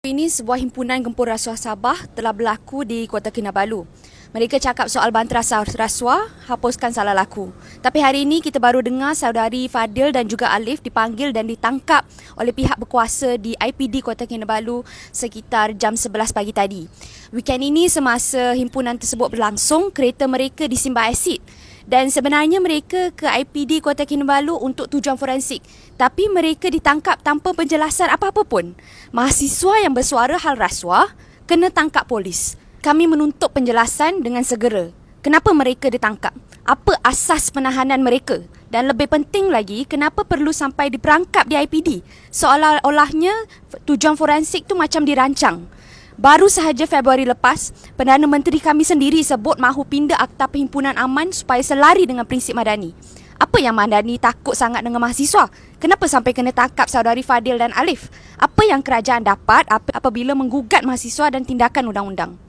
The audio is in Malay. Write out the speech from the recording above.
Ini sebuah himpunan gempur rasuah Sabah telah berlaku di Kota Kinabalu. Mereka cakap soal banteras rasuah, hapuskan salah laku. Tapi hari ini kita baru dengar saudari Fadil dan juga Alif dipanggil dan ditangkap oleh pihak berkuasa di IPD Kota Kinabalu sekitar jam 11 pagi tadi. Weekend ini semasa himpunan tersebut berlangsung, kereta mereka disimba asid. Dan sebenarnya mereka ke IPD Kota Kinabalu untuk tujuan forensik. Tapi mereka ditangkap tanpa penjelasan apa-apa pun. Mahasiswa yang bersuara hal rasuah kena tangkap polis. Kami menuntut penjelasan dengan segera. Kenapa mereka ditangkap? Apa asas penahanan mereka? Dan lebih penting lagi, kenapa perlu sampai diperangkap di IPD? Seolah-olahnya tujuan forensik tu macam dirancang. Baru sahaja Februari lepas, Perdana Menteri kami sendiri sebut mahu pindah Akta Perhimpunan Aman supaya selari dengan prinsip madani. Apa yang Madani takut sangat dengan mahasiswa? Kenapa sampai kena tangkap saudari Fadil dan Alif? Apa yang kerajaan dapat apabila menggugat mahasiswa dan tindakan undang-undang?